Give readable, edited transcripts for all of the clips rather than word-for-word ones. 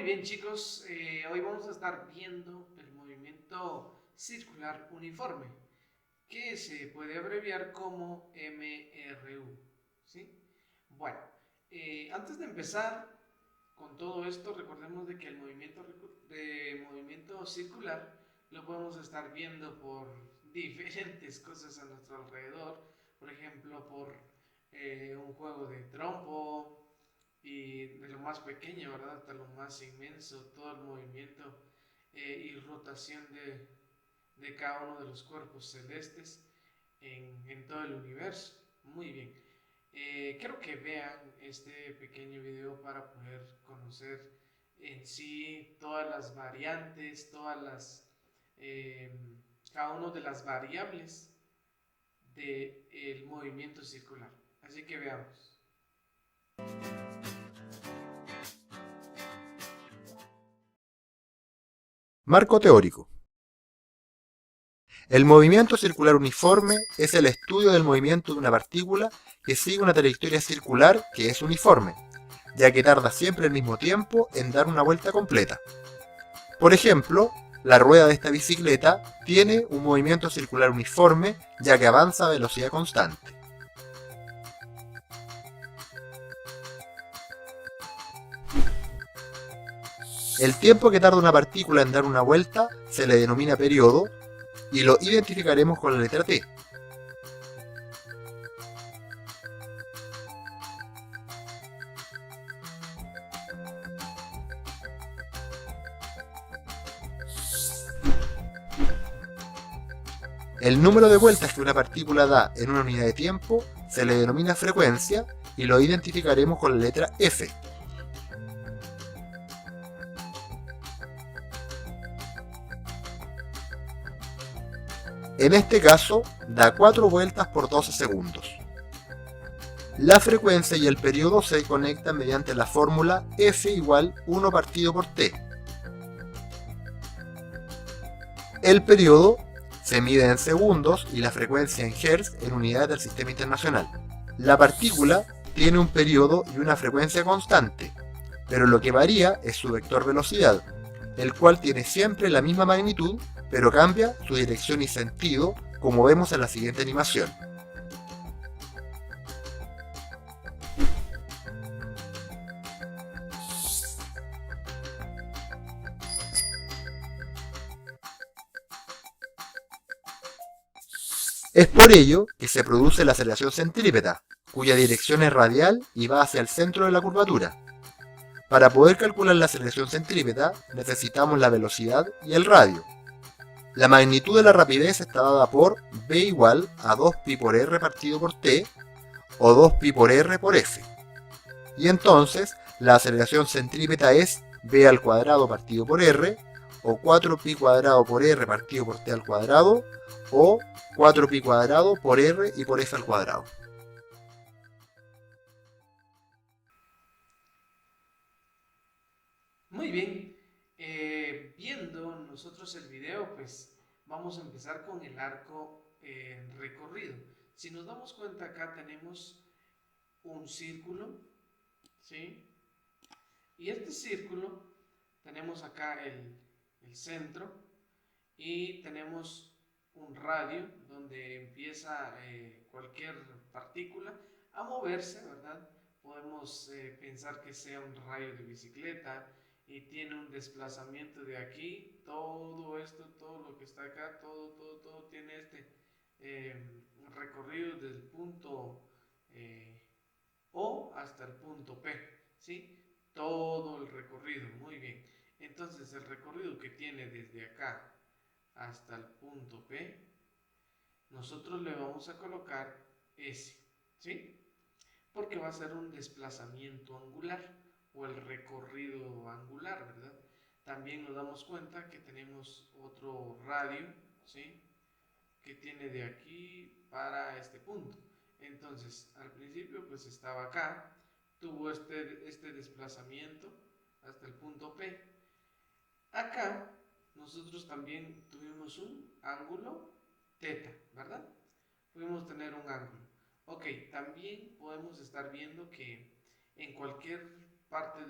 bien chicos, hoy vamos a estar viendo el movimiento circular uniforme, que se puede abreviar como MRU, ¿sí? Bueno, antes de empezar con todo esto, recordemos de que el movimiento circular lo podemos estar viendo por diferentes cosas a nuestro alrededor, por ejemplo, por un juego de trompo, y de lo más pequeño, ¿verdad? Hasta lo más inmenso, todo el movimiento y rotación de cada uno de los cuerpos celestes en todo el universo. Muy bien. Quiero que vean este pequeño video para poder conocer en sí todas las variantes, eh, cada una de las variables del movimiento circular. Así que veamos. Marco teórico. El movimiento circular uniforme es el estudio del movimiento de una partícula que sigue una trayectoria circular que es uniforme, ya que tarda siempre el mismo tiempo en dar una vuelta completa. Por ejemplo, la rueda de esta bicicleta tiene un movimiento circular uniforme, ya que avanza a velocidad constante. El tiempo que tarda una partícula en dar una vuelta se le denomina periodo y lo identificaremos con la letra T. El número de vueltas que una partícula da en una unidad de tiempo se le denomina frecuencia y lo identificaremos con la letra F. En este caso, da 4 vueltas por 12 segundos. La frecuencia y el periodo se conectan mediante la fórmula F igual 1 partido por T. El periodo se mide en segundos y la frecuencia en Hz en unidades del sistema internacional. La partícula tiene un periodo y una frecuencia constante, pero lo que varía es su vector velocidad, el cual tiene siempre la misma magnitud, pero cambia su dirección y sentido, como vemos en la siguiente animación. Es por ello que se produce la aceleración centrípeta, cuya dirección es radial y va hacia el centro de la curvatura. Para poder calcular la aceleración centrípeta necesitamos la velocidad y el radio. La magnitud de la rapidez está dada por v igual a 2pi por r partido por t o 2pi por r por f. Y entonces la aceleración centrípeta es v al cuadrado partido por r o 4pi cuadrado por r partido por t al cuadrado o 4pi cuadrado por r y por f al cuadrado. Muy bien, viendo nosotros el video, pues vamos a empezar con el arco recorrido. Si nos damos cuenta, acá tenemos un círculo, ¿sí? Y este círculo, tenemos acá el centro y tenemos un radio donde empieza cualquier partícula a moverse, ¿verdad? Podemos pensar que sea un rayo de bicicleta y tiene un desplazamiento de aquí, todo esto, todo lo que está acá, todo tiene este recorrido desde el punto O hasta el punto P, ¿sí? Todo el recorrido, muy bien. Entonces el recorrido que tiene desde acá hasta el punto P, nosotros le vamos a colocar S, ¿sí? Porque va a ser un desplazamiento angular o el recorrido angular, ¿verdad? También nos damos cuenta que tenemos otro radio, ¿sí? Que tiene de aquí para este punto. Entonces, al principio pues estaba acá, tuvo este desplazamiento hasta el punto P. Acá nosotros también tuvimos un ángulo teta, ¿verdad? Pudimos tener un ángulo. Ok, también podemos estar viendo que en cualquier parte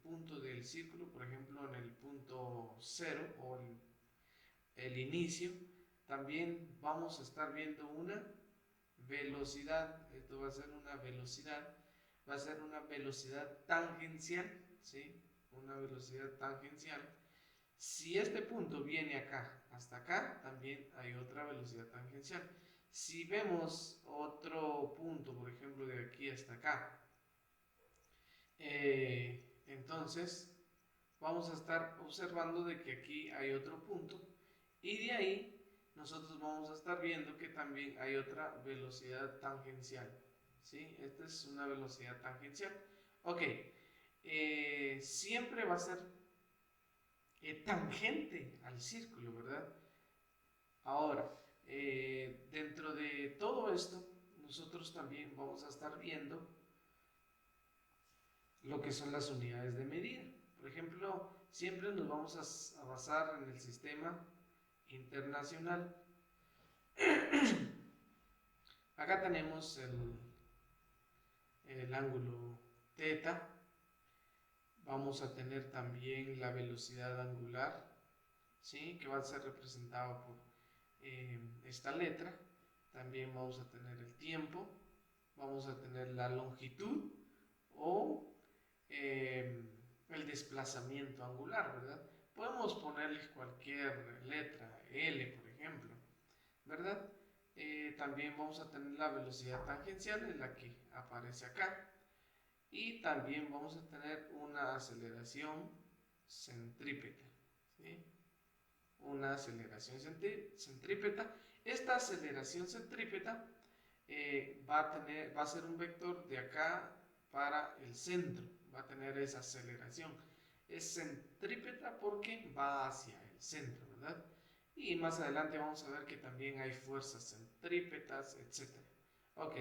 punto del círculo, por ejemplo en el punto 0 o el inicio, también vamos a estar viendo una velocidad. Esto va a ser una velocidad, va a ser una velocidad tangencial, ¿sí? Una velocidad tangencial. Si este punto viene acá hasta acá, también hay otra velocidad tangencial. Si vemos otro punto, por ejemplo de aquí hasta acá, entonces vamos a estar observando de que aquí hay otro punto, y de ahí nosotros vamos a estar viendo que también hay otra velocidad tangencial, ¿sí? Esta es una velocidad tangencial. Ok, siempre va a ser tangente al círculo, ¿verdad? Ahora, dentro de todo esto, nosotros también vamos a estar viendo lo que son las unidades de medida. Por ejemplo, siempre nos vamos a basar en el sistema internacional. Acá tenemos el ángulo θ. Vamos a tener también la velocidad angular, ¿sí? Que va a ser representada por esta letra. También vamos a tener el tiempo, vamos a tener la longitud o el desplazamiento angular, ¿verdad? Podemos ponerle cualquier letra, L por ejemplo, ¿verdad? También vamos a tener la velocidad tangencial, en la que aparece acá, y también vamos a tener una aceleración centrípeta, ¿sí? Una aceleración centrípeta. Esta aceleración centrípeta va a ser un vector de acá para el centro, va a tener esa aceleración. Es centrípeta porque va hacia el centro, ¿verdad? Y más adelante vamos a ver que también hay fuerzas centrípetas, etc. Ok,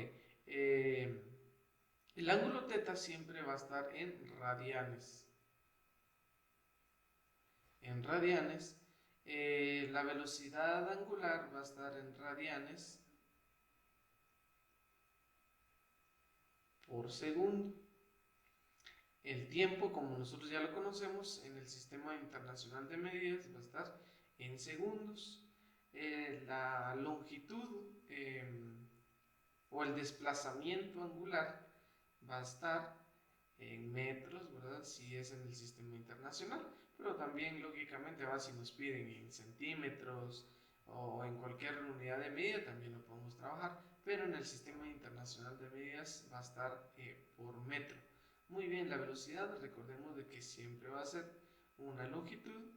el ángulo θ siempre va a estar en radianes. En radianes. La velocidad angular va a estar en radianes por segundo. El tiempo, como nosotros ya lo conocemos, en el Sistema Internacional de Medidas va a estar en segundos. La longitud o el desplazamiento angular va a estar en metros, ¿verdad? Si es en el Sistema Internacional, pero también lógicamente va si nos piden en centímetros o en cualquier unidad de medida, también lo podemos trabajar, pero en el Sistema Internacional de Medidas va a estar por metro. Muy bien, la velocidad, recordemos de que siempre va a ser una longitud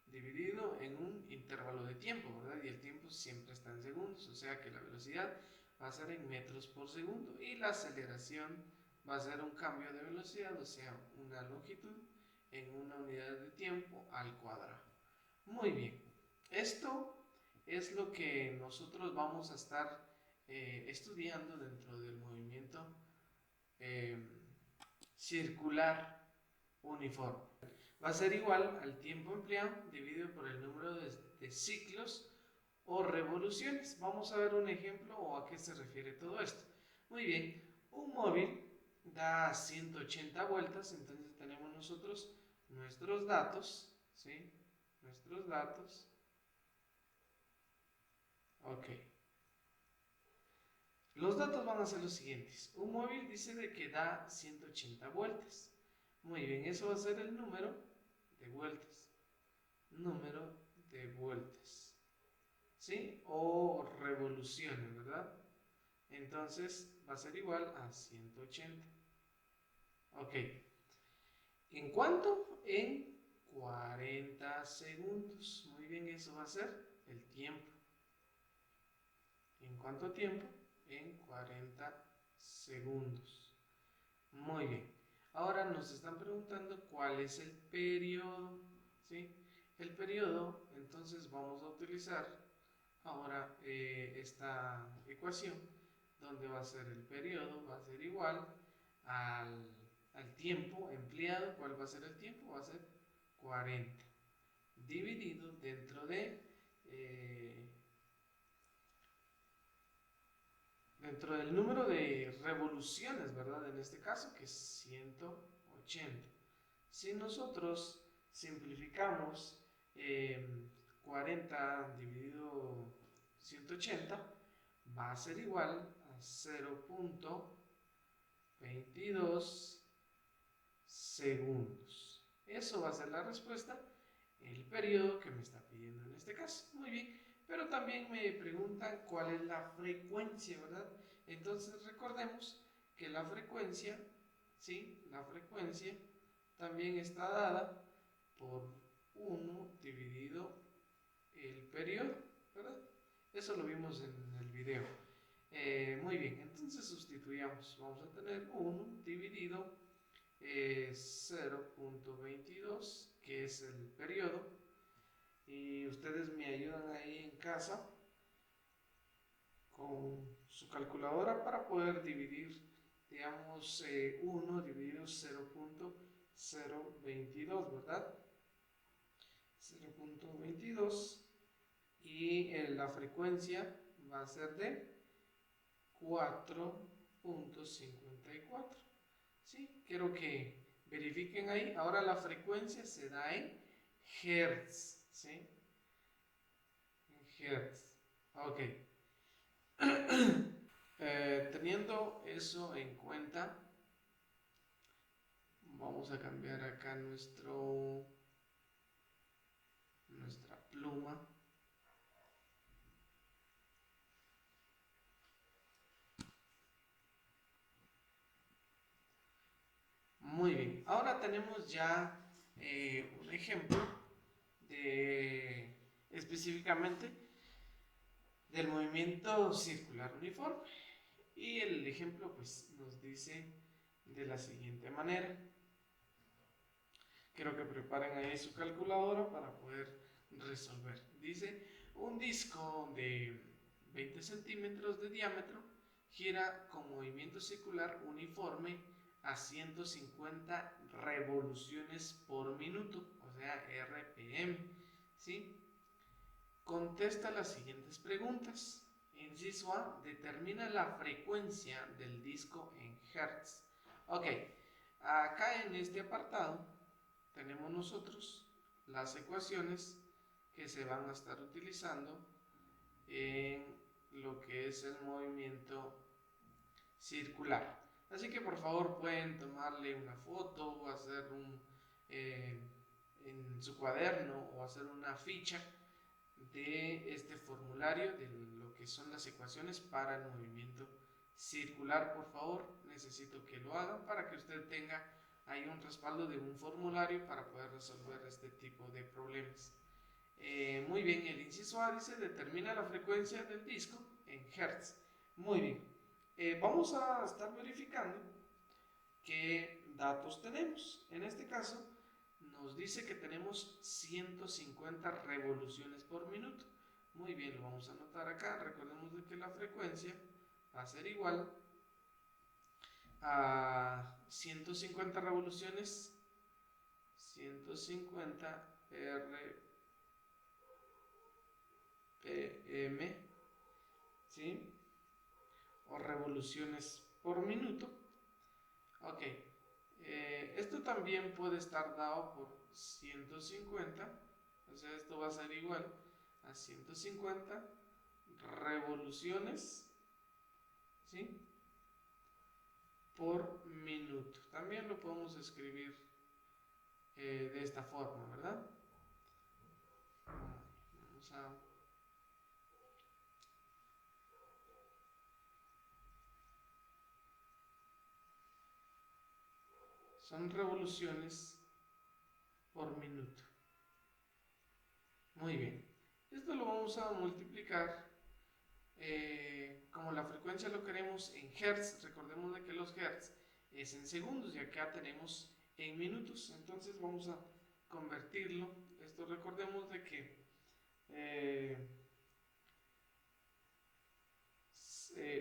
dividido en un intervalo de tiempo, ¿verdad? Y el tiempo siempre está en segundos, o sea que la velocidad va a ser en metros por segundo, y la aceleración va a ser un cambio de velocidad, o sea, una longitud en una unidad de tiempo al cuadrado. Muy bien, esto es lo que nosotros vamos a estar estudiando dentro del movimiento circular uniforme. Va a ser igual al tiempo empleado dividido por el número de ciclos o revoluciones. Vamos a ver un ejemplo o a qué se refiere todo esto. Muy bien, un móvil da 180 vueltas, entonces tenemos nosotros nuestros datos, ¿sí? Nuestros datos. Ok. Los datos van a ser los siguientes. Un móvil dice de que da 180 vueltas. Muy bien, eso va a ser el número de vueltas. Número de vueltas. ¿Sí? O revoluciones, ¿verdad? Entonces va a ser igual a 180. Ok. ¿En cuánto? En 40 segundos. Muy bien, eso va a ser el tiempo. ¿En cuánto tiempo? En 40 segundos. Muy bien. Ahora nos están preguntando cuál es el periodo, ¿sí? El periodo, entonces vamos a utilizar ahora esta ecuación, donde va a ser el periodo, va a ser igual al tiempo empleado. ¿Cuál va a ser el tiempo? Va a ser 40, dividido dentro del número de revoluciones, ¿verdad? En este caso, que es 180. Si nosotros simplificamos 40 dividido 180 va a ser igual a 0.22 segundos. Eso va a ser la respuesta, el periodo que me está pidiendo en este caso. Muy bien, pero también me preguntan cuál es la frecuencia, ¿verdad? Entonces recordemos que la frecuencia, ¿sí? La frecuencia también está dada por 1 dividido el periodo, ¿verdad? Eso lo vimos en el video. Muy bien, entonces sustituyamos. Vamos a tener 1 dividido 0.22, que es el periodo. Y ustedes me ayudan ahí en casa con su calculadora para poder dividir, digamos, 1 dividido 0.022, ¿verdad? 0.22 y la frecuencia va a ser de 4.54. ¿Sí? Quiero que verifiquen ahí. Ahora la frecuencia se da en hertz. ¿Sí? En hertz. Ok. Teniendo eso en cuenta, vamos a cambiar acá nuestra pluma. Muy bien, ahora tenemos ya un ejemplo de específicamente del movimiento circular uniforme. Y el ejemplo pues nos dice de la siguiente manera. Quiero que preparen ahí su calculadora para poder resolver. Dice, un disco de 20 centímetros de diámetro gira con movimiento circular uniforme a 150 revoluciones por minuto, o sea, RPM, ¿sí? Contesta las siguientes preguntas. Inciso A, determina la frecuencia del disco en Hertz. Ok, acá en este apartado tenemos nosotros las ecuaciones que se van a estar utilizando en lo que es el movimiento circular. Así que por favor pueden tomarle una foto o hacer en su cuaderno o hacer una ficha de este formulario de lo que son las ecuaciones para el movimiento circular. Por favor, necesito que lo hagan para que usted tenga ahí un respaldo de un formulario para poder resolver este tipo de problemas. Muy bien, el inciso A dice determina la frecuencia del disco en Hertz. Muy bien, vamos a estar verificando qué datos tenemos. En este caso nos dice que tenemos 150 revoluciones por minuto. Muy bien, lo vamos a anotar acá. Recordemos de que la frecuencia va a ser igual a 150 revoluciones, 150 RPM, ¿sí? O revoluciones por minuto. Ok, esto también puede estar dado por 150, o sea, esto va a ser igual a 150 revoluciones, ¿sí? Por minuto. También lo podemos escribir de esta forma, ¿verdad? Vamos a... Son revoluciones por minuto. Muy bien. Esto lo vamos a multiplicar. Como la frecuencia lo queremos en hertz, recordemos de que los hertz es en segundos y acá tenemos en minutos, entonces vamos a convertirlo. Esto recordemos de que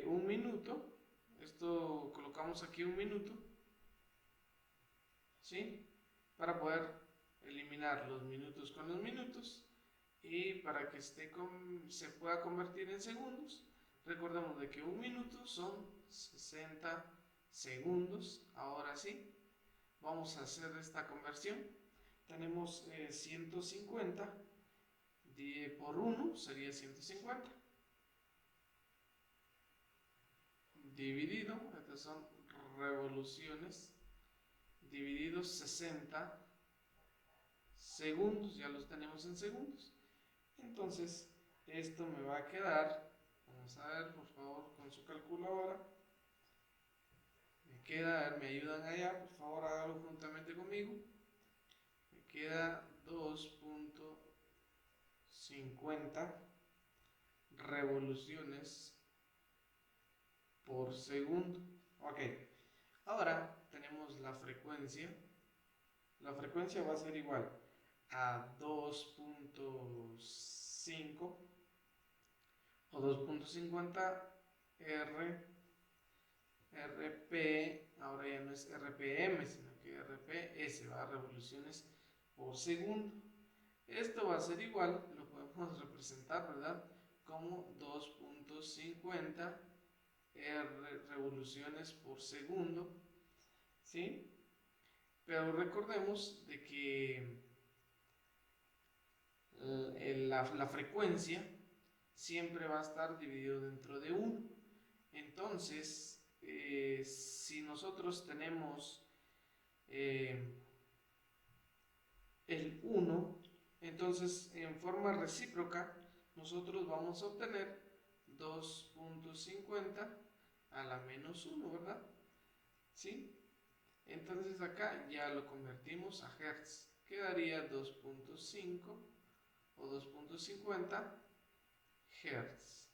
un minuto, esto colocamos aquí un minuto, ¿sí? Para poder eliminar los minutos con los minutos y para que se pueda convertir en segundos, recordemos de que un minuto son 60 segundos. Ahora sí, vamos a hacer esta conversión. Tenemos 150 por 1 sería 150. Dividido, estas son revoluciones, dividido 60 segundos, ya los tenemos en segundos. Entonces, esto me va a quedar, vamos a ver, por favor, con su calculadora. Me queda, a ver, me ayudan allá, por favor, hágalo juntamente conmigo. Me queda 2.50 revoluciones por segundo. Ok, ahora tenemos la frecuencia. La frecuencia va a ser igual a 2.5 o 2.50 RP, ahora ya no es RPM, sino que RPS, va a revoluciones por segundo. Esto va a ser igual, lo podemos representar, ¿verdad? Como 2.50 revoluciones por segundo, ¿sí? Pero recordemos de que la frecuencia siempre va a estar dividido dentro de 1. Entonces, si nosotros tenemos el 1, entonces en forma recíproca nosotros vamos a obtener 2.50 a la menos 1, ¿verdad? ¿Sí? Entonces acá ya lo convertimos a Hertz. Quedaría 2.5 o 2.50 Hertz.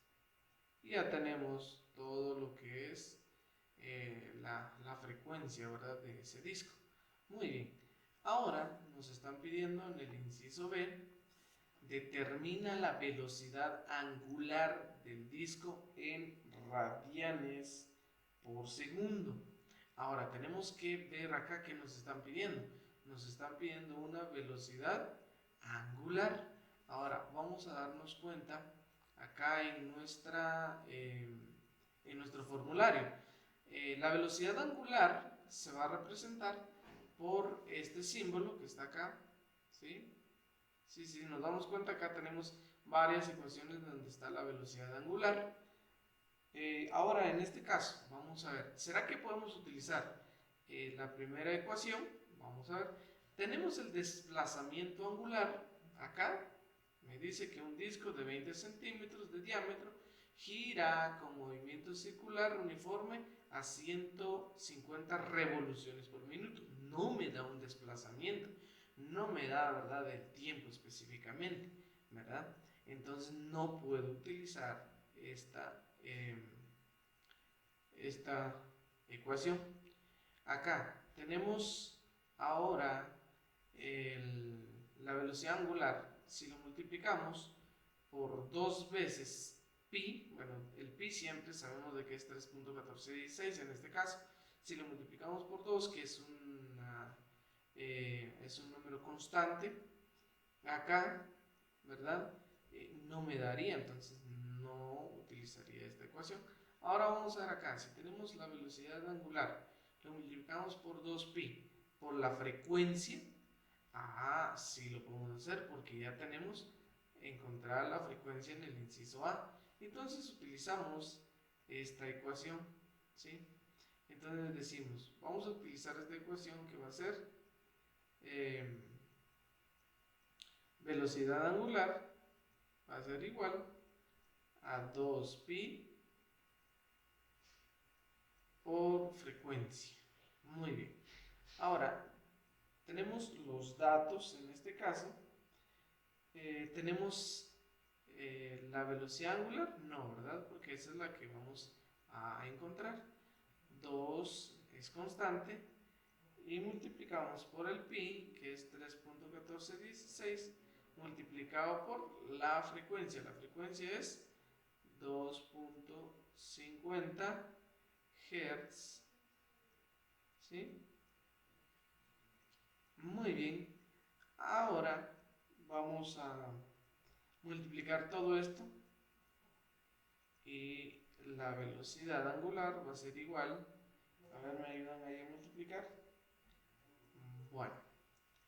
Y ya tenemos todo lo que es la frecuencia, ¿verdad?, de ese disco. Muy bien. Ahora nos están pidiendo en el inciso B, determina la velocidad angular del disco en radianes por segundo. Ahora tenemos que ver acá qué nos están pidiendo. Nos están pidiendo una velocidad angular. Ahora vamos a darnos cuenta acá en nuestro formulario. La velocidad angular se va a representar por este símbolo que está acá, ¿sí? Sí, nos damos cuenta, acá tenemos varias ecuaciones donde está la velocidad angular. Ahora, en este caso, vamos a ver, ¿será que podemos utilizar la primera ecuación? Vamos a ver, tenemos el desplazamiento angular, acá me dice que un disco de 20 centímetros de diámetro gira con movimiento circular uniforme a 150 revoluciones por minuto. No me da un desplazamiento, no me da, ¿verdad?, el tiempo específicamente, ¿verdad? Entonces no puedo utilizar esta ecuación. Acá tenemos ahora la velocidad angular. Si lo multiplicamos por 2 veces pi, bueno, el pi siempre sabemos de que es 3.1416 en este caso. Si lo multiplicamos por 2, que es un número constante, acá, ¿verdad? No me daría, entonces no utilizaría esta ecuación. Ahora vamos a ver acá, si tenemos la velocidad angular, lo multiplicamos por 2pi, por la frecuencia, sí lo podemos hacer porque ya tenemos encontrar la frecuencia en el inciso A. Entonces utilizamos esta ecuación, ¿sí? Entonces decimos, vamos a utilizar esta ecuación que va a ser velocidad angular va a ser igual a 2pi por frecuencia. Muy bien. Ahora, tenemos los datos en este caso. Tenemos la velocidad angular, no, ¿verdad? Porque esa es la que vamos a encontrar. 2 es constante y multiplicamos por el pi, que es 3.1416, multiplicado por la frecuencia. La frecuencia es 2.50 Hz. ¿Sí? Muy bien. Ahora vamos a multiplicar todo esto y la velocidad angular va a ser igual. A ver, me ayudan ahí a multiplicar. Bueno,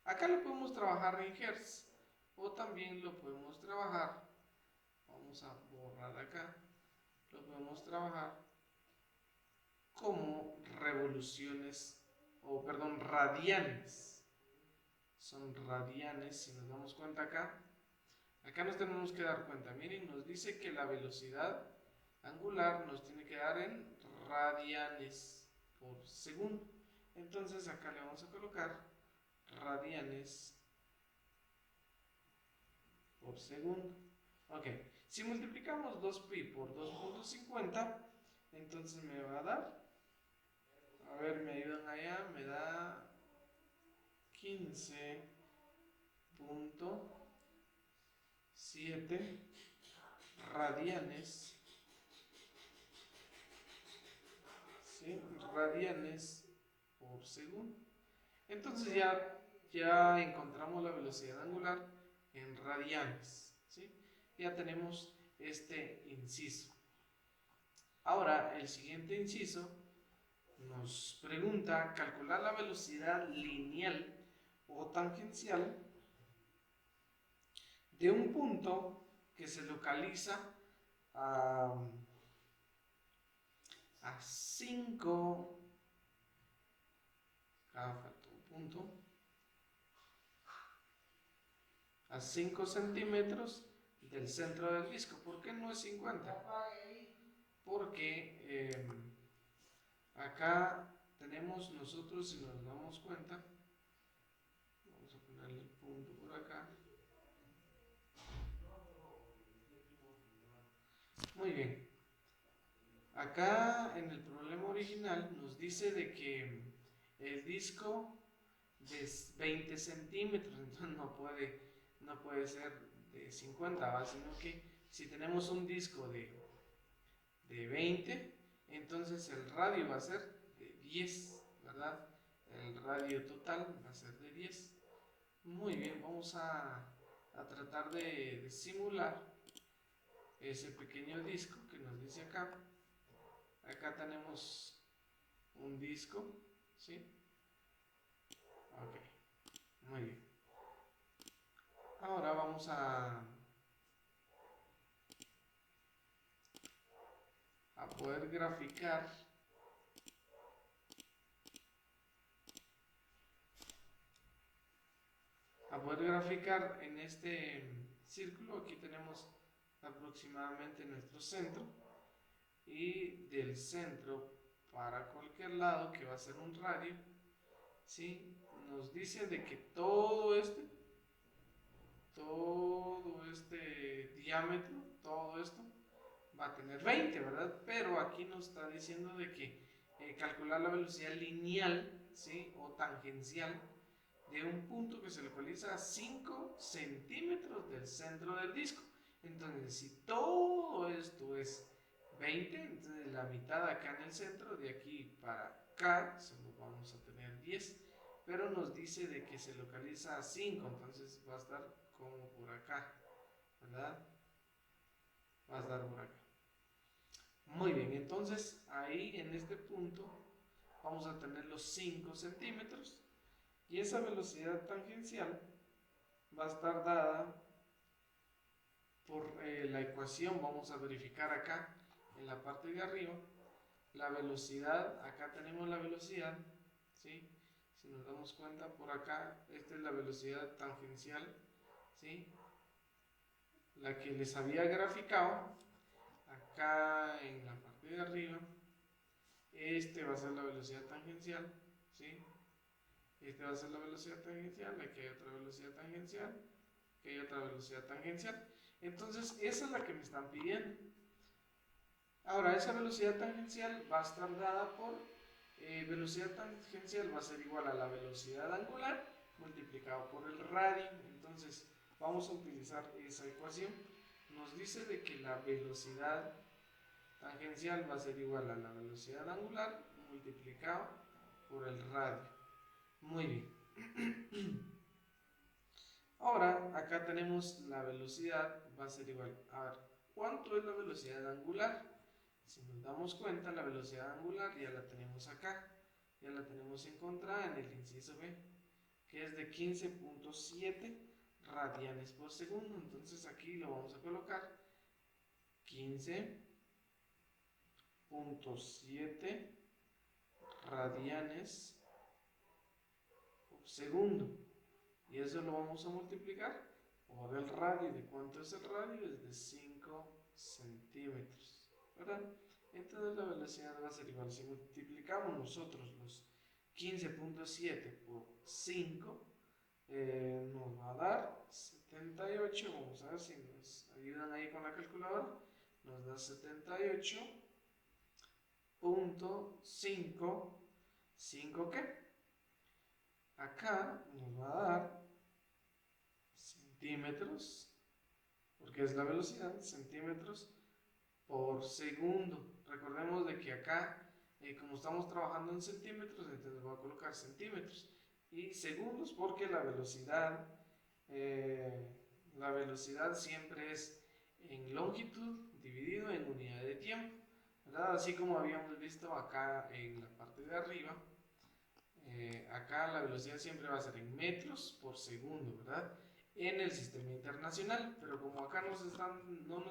acá lo podemos trabajar en Hertz o también lo podemos trabajar, vamos a borrar acá, lo podemos trabajar como revoluciones, o perdón, radianes. Son radianes, si nos damos cuenta acá. Acá nos tenemos que dar cuenta, miren, nos dice que la velocidad angular nos tiene que dar en radianes por segundo. Entonces acá le vamos a colocar radianes por segundo. Ok, si multiplicamos 2pi por 2.50, entonces me va a dar, a ver, me ayudan allá, me da 15.7 radianes, ¿sí? Radianes por segundo. Entonces ya encontramos la velocidad angular en radianes, ¿sí? Ya tenemos este inciso. Ahora, el siguiente inciso nos pregunta calcular la velocidad lineal o tangencial de un punto que se localiza a 5, falta un punto, a 5 centímetros del centro del disco. ¿Por qué no es 50? Porque acá tenemos nosotros, si nos damos cuenta, vamos a ponerle el punto por acá. Muy bien. Acá en el problema original nos dice de que el disco de 20 centímetros, entonces no puede ser de 50, ¿va? Sino que si tenemos un disco de 20, entonces el radio va a ser de 10, ¿verdad? El radio total va a ser de 10. Muy bien, vamos a tratar de simular ese pequeño disco que nos dice acá. Acá tenemos un disco, ¿sí? Ok, muy bien. Ahora vamos a poder graficar en este círculo. Aquí tenemos aproximadamente nuestro centro, y del centro para cualquier lado, que va a ser un radio, ¿sí? Nos dice de que todo este diámetro, todo esto va a tener 20, ¿verdad? Pero aquí nos está diciendo de que calcular la velocidad lineal, ¿sí? O tangencial de un punto que se localiza a 5 centímetros del centro del disco. Entonces, si todo esto es 20, entonces la mitad acá en el centro, de aquí para acá, solo vamos a tener 10. Pero nos dice de que se localiza a 5, entonces va a estar como por acá, ¿verdad? Va a estar por acá. Muy bien, entonces ahí en este punto vamos a tener los 5 centímetros, y esa velocidad tangencial va a estar dada por la ecuación. Vamos a verificar acá en la parte de arriba la velocidad. Acá tenemos la velocidad, ¿sí? Si nos damos cuenta por acá, esta es la velocidad tangencial, ¿sí? La que les había graficado acá en la parte de arriba. Este va a ser la velocidad tangencial, ¿sí? Este va a ser la velocidad tangencial. Aquí hay otra velocidad tangencial, aquí hay otra velocidad tangencial. Entonces esa es la que me están pidiendo. Ahora, esa velocidad tangencial va a estar dada por velocidad tangencial, va a ser igual a la velocidad angular multiplicado por el radio. Entonces vamos a utilizar esa ecuación. Nos dice de que la velocidad tangencial va a ser igual a la velocidad angular multiplicado por el radio. Muy bien. Ahora acá tenemos la velocidad, va a ser igual. A ver, ¿cuánto es la velocidad angular? Si nos damos cuenta, la velocidad angular ya la tenemos acá, ya la tenemos encontrada en el inciso B. que es de 15.7 radianes por segundo. Entonces aquí lo vamos a colocar 15.7 radianes por segundo. Y eso lo vamos a multiplicar por el radio. ¿De cuánto es el radio? Es de 5 centímetros, ¿verdad? Entonces la velocidad va a ser igual. Si multiplicamos nosotros los 15.7 por 5, nos va a dar 78. Vamos a ver si nos ayudan ahí con la calculadora. Nos da 78.5. ¿5 qué? Acá nos va a dar centímetros, porque es la velocidad, centímetros por segundo. Recordemos de que acá, como estamos trabajando en centímetros, entonces voy a colocar centímetros y segundos, porque la velocidad siempre es en longitud dividido en unidad de tiempo, ¿verdad? Así como habíamos visto acá en la parte de arriba. Acá la velocidad siempre va a ser en metros por segundo, ¿verdad? En el sistema internacional, pero como acá no nos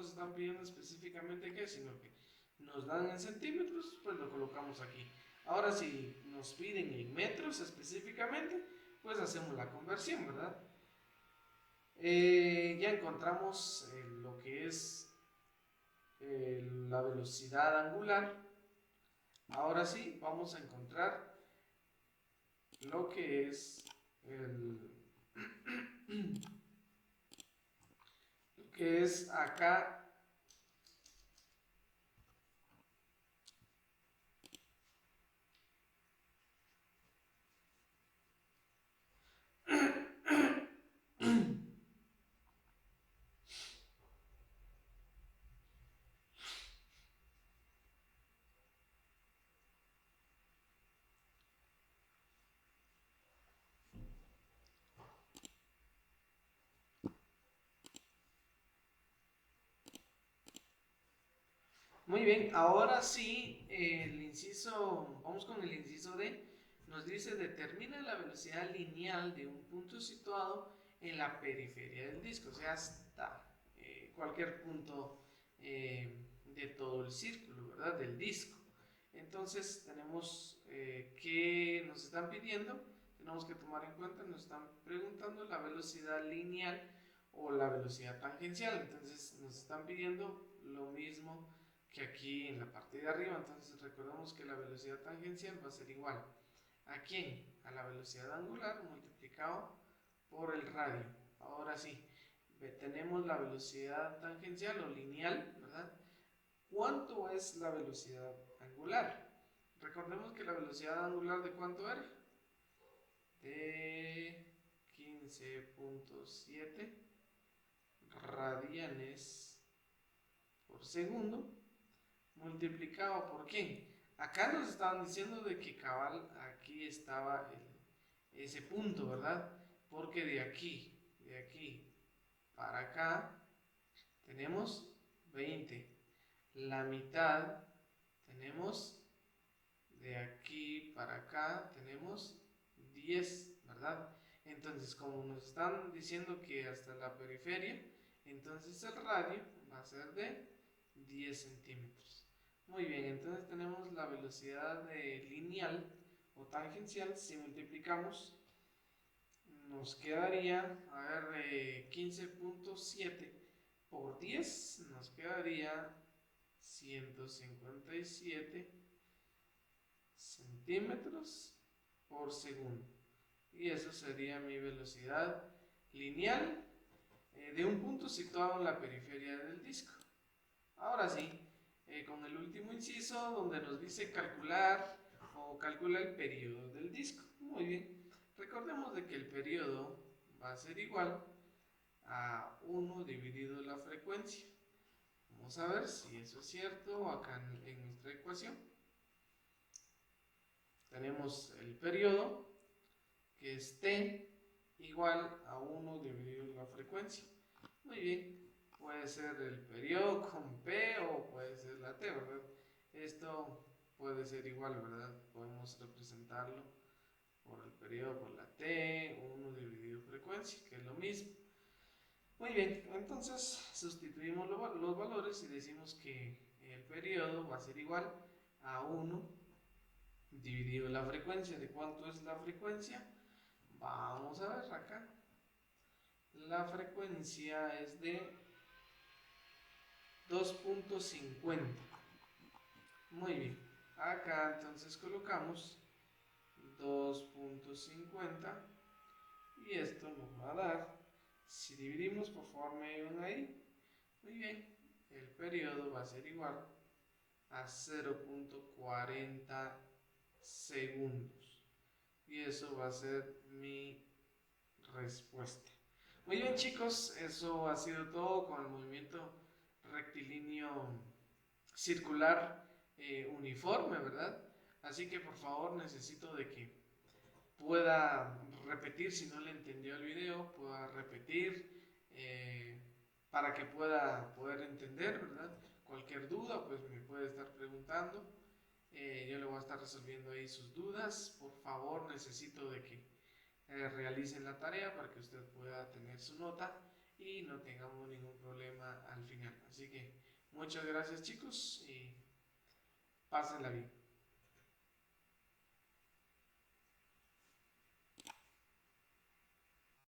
están pidiendo específicamente qué, sino que nos dan en centímetros, pues lo colocamos aquí. Ahora si nos piden en metros específicamente, pues hacemos la conversión, ¿verdad? Ya encontramos lo que es la velocidad angular. Ahora sí, vamos a encontrar lo que es lo que es acá Muy bien, ahora sí, vamos con el inciso D. Nos dice: determina la velocidad lineal de un punto situado en la periferia del disco, o sea, hasta cualquier punto de todo el círculo, ¿verdad? Del disco. Entonces, tenemos que nos están pidiendo, tenemos que tomar en cuenta, nos están preguntando la velocidad lineal o la velocidad tangencial. Entonces, nos están pidiendo lo mismo que aquí en la parte de arriba. Entonces recordemos que la velocidad tangencial va a ser igual ¿a quién? A la velocidad angular multiplicado por el radio. Ahora sí, tenemos la velocidad tangencial o lineal, ¿verdad? ¿Cuánto es la velocidad angular? Recordemos que la velocidad angular, ¿de cuánto era? De 15.7 radianes por segundo, multiplicado por quién. Acá nos estaban diciendo de que cabal aquí estaba ese punto, ¿verdad? Porque de aquí para acá tenemos 20. La mitad tenemos, de aquí para acá tenemos 10, ¿verdad? Entonces, como nos están diciendo que hasta la periferia, entonces el radio va a ser de 10 centímetros. Muy bien, entonces tenemos la velocidad lineal o tangencial. Si multiplicamos, nos quedaría, a ver, 15.7 por 10, nos quedaría 157 centímetros por segundo. Y eso sería mi velocidad lineal de un punto situado en la periferia del disco. Ahora sí, con el último inciso donde nos dice calcular o calcula el periodo del disco. Muy bien, recordemos de que el periodo va a ser igual a 1 dividido la frecuencia. Vamos a ver si eso es cierto acá en nuestra ecuación. Tenemos el periodo, que es T igual a 1 dividido la frecuencia. Muy bien, puede ser el periodo con P o puede ser la T, ¿verdad? Esto puede ser igual, ¿verdad? Podemos representarlo por el periodo por la t, 1 dividido frecuencia, que es lo mismo. Muy bien, entonces sustituimos los valores y decimos que el periodo va a ser igual a 1 dividido la frecuencia. ¿De cuánto es la frecuencia? Vamos a ver acá. La frecuencia es de 2.50. Muy bien. Acá entonces colocamos 2.50 y esto nos va a dar, si dividimos, por favor me ayudan ahí. Muy bien. El periodo va a ser igual a 0.40 segundos. Y eso va a ser mi respuesta. Muy bien, chicos, eso ha sido todo con el movimiento rectilíneo circular uniforme, ¿verdad? Así que por favor necesito de que pueda repetir, si no le entendió el video, pueda repetir para que pueda poder entender, ¿verdad? Cualquier duda, pues me puede estar preguntando. Yo le voy a estar resolviendo ahí sus dudas. Por favor, necesito de que realicen la tarea para que usted pueda tener su nota y no tengamos ningún problema al final. Así que muchas gracias, chicos, y pásenla bien.